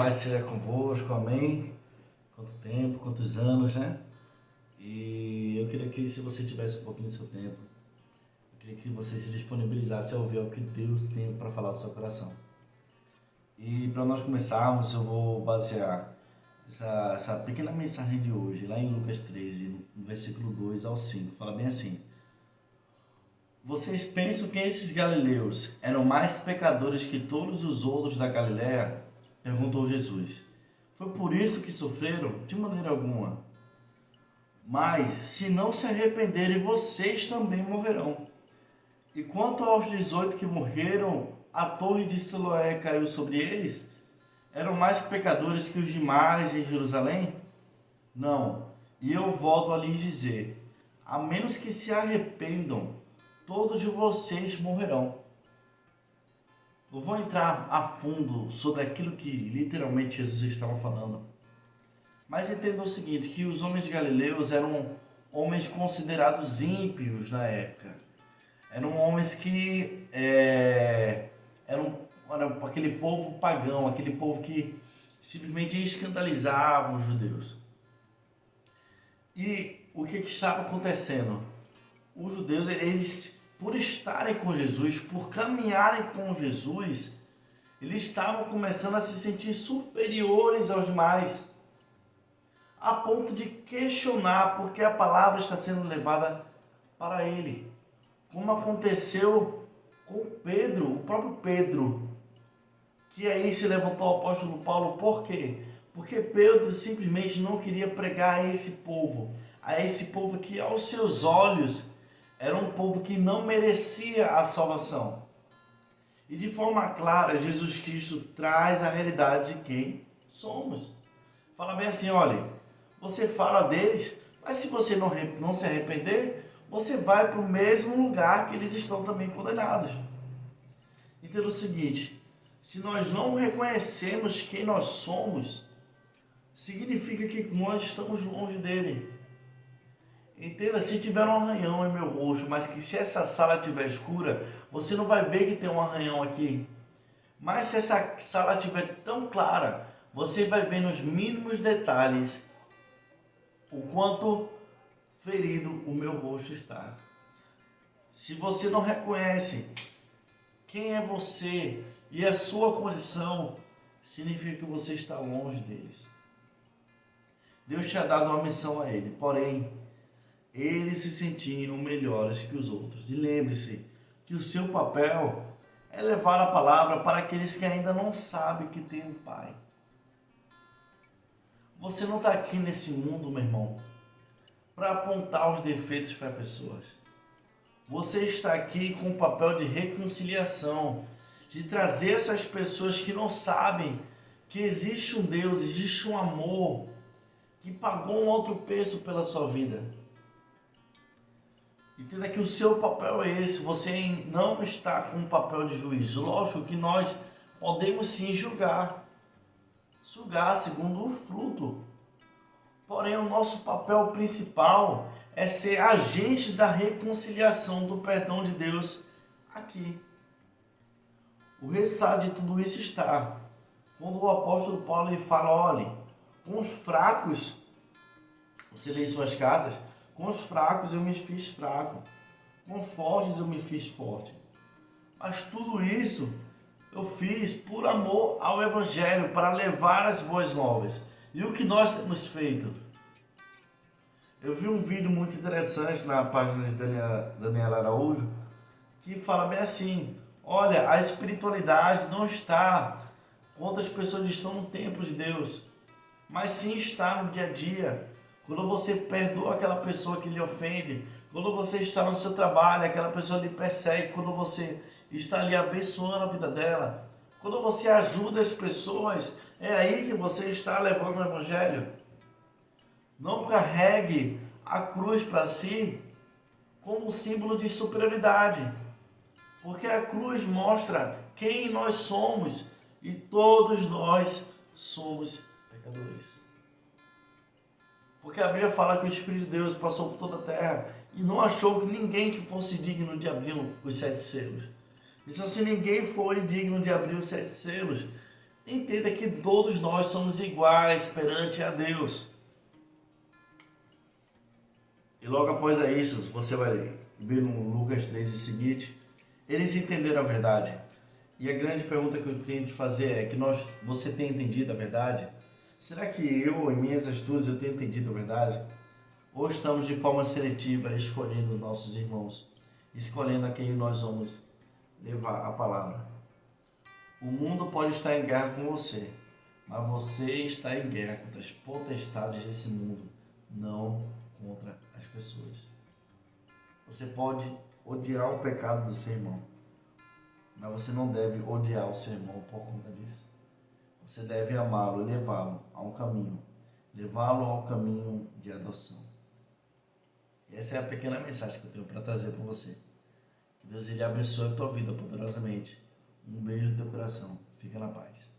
paz seja convosco, amém? Quanto tempo, quantos anos, né? E eu queria que, se você tivesse um pouquinho do seu tempo, eu queria que você se disponibilizasse a ouvir o que Deus tem para falar do seu coração. E para nós começarmos, eu vou basear essa pequena mensagem de hoje, lá em Lucas 13, no versículo 2 ao 5. Fala bem assim: Vocês pensam que esses galileus eram mais pecadores que todos os outros da Galiléia? Perguntou Jesus. Foi por isso que sofreram? De maneira alguma. Mas, se não se arrependerem, vocês também morrerão. E quanto aos 18 que morreram, a torre de Siloé caiu sobre eles? Eram mais pecadores que os demais em Jerusalém? Não. E eu volto a lhes dizer, a menos que se arrependam, todos vocês morrerão. Eu vou entrar a fundo sobre aquilo que literalmente Jesus estava falando. Mas entenda o seguinte, que os homens de Galileus eram homens considerados ímpios na época. Eram homens que eram aquele povo pagão, aquele povo que simplesmente escandalizava os judeus. E o que estava acontecendo? Os judeus, eles, por estarem com Jesus, por caminharem com Jesus, eles estavam começando a se sentir superiores aos demais, a ponto de questionar porque a palavra está sendo levada para ele. Como aconteceu com Pedro, o próprio Pedro, que aí se levantou o apóstolo Paulo. Por quê? Porque Pedro simplesmente não queria pregar a esse povo que aos seus olhos era um povo que não merecia a salvação. E de forma clara, Jesus Cristo traz a realidade de quem somos. Fala bem assim, olha, você fala deles, mas se você não se arrepender, você vai para o mesmo lugar que eles estão também condenados. Entenda o seguinte, se nós não reconhecemos quem nós somos, significa que nós estamos longe dele. Entenda, se tiver um arranhão em meu rosto, mas que se essa sala estiver escura, você não vai ver que tem um arranhão aqui. Mas se essa sala estiver tão clara, você vai ver nos mínimos detalhes o quanto ferido o meu rosto está. Se você não reconhece quem é você e a sua condição, significa que você está longe deles. Deus tinha dado uma missão a ele, porém, eles se sentiam melhores que os outros. E lembre-se que o seu papel é levar a palavra para aqueles que ainda não sabem que tem um Pai. Você não está aqui nesse mundo, meu irmão, para apontar os defeitos para pessoas. Você está aqui com o papel de reconciliação, de trazer essas pessoas que não sabem que existe um Deus, existe um amor que pagou um alto preço pela sua vida. Entenda que o seu papel é esse, você não está com um papel de juiz. Lógico que nós podemos sim julgar segundo o fruto. Porém, o nosso papel principal é ser agente da reconciliação, do perdão de Deus aqui. O resultado de tudo isso está quando o apóstolo Paulo ele fala, olhe, com os fracos, você lê suas cartas, com os fracos eu me fiz fraco, com os fortes eu me fiz forte. Mas tudo isso eu fiz por amor ao Evangelho, para levar as boas novas. E o que nós temos feito? Eu vi um vídeo muito interessante na página de Daniela Araújo, que fala bem assim, olha, a espiritualidade não está quando as pessoas estão no templo de Deus, mas sim está no dia a dia. Quando você perdoa aquela pessoa que lhe ofende, quando você está no seu trabalho, aquela pessoa lhe persegue, quando você está ali abençoando a vida dela, quando você ajuda as pessoas, é aí que você está levando o Evangelho. Não carregue a cruz para si como símbolo de superioridade, porque a cruz mostra quem nós somos e todos nós somos pecadores. Porque a Bíblia fala que o Espírito de Deus passou por toda a terra e não achou que ninguém que fosse digno de abrir os 7 selos. Então, se ninguém foi digno de abrir os 7 selos, Entenda que todos nós somos iguais perante a Deus. E logo após isso, você vai ver no Lucas 3 o seguinte: eles entenderam a verdade. E a grande pergunta que eu tenho de fazer é que você tem entendido a verdade? Será que eu, em minhas atitudes, eu tenho entendido a verdade? Ou estamos de forma seletiva escolhendo nossos irmãos, escolhendo a quem nós vamos levar a palavra? O mundo pode estar em guerra com você, mas você está em guerra contra as potestades desse mundo, não contra as pessoas. Você pode odiar o pecado do seu irmão, mas você não deve odiar o seu irmão por conta disso. Você deve amá-lo e levá-lo ao caminho de adoção. E essa é a pequena mensagem que eu tenho para trazer para você. Que Deus ele abençoe a tua vida poderosamente. Um beijo no teu coração. Fica na paz.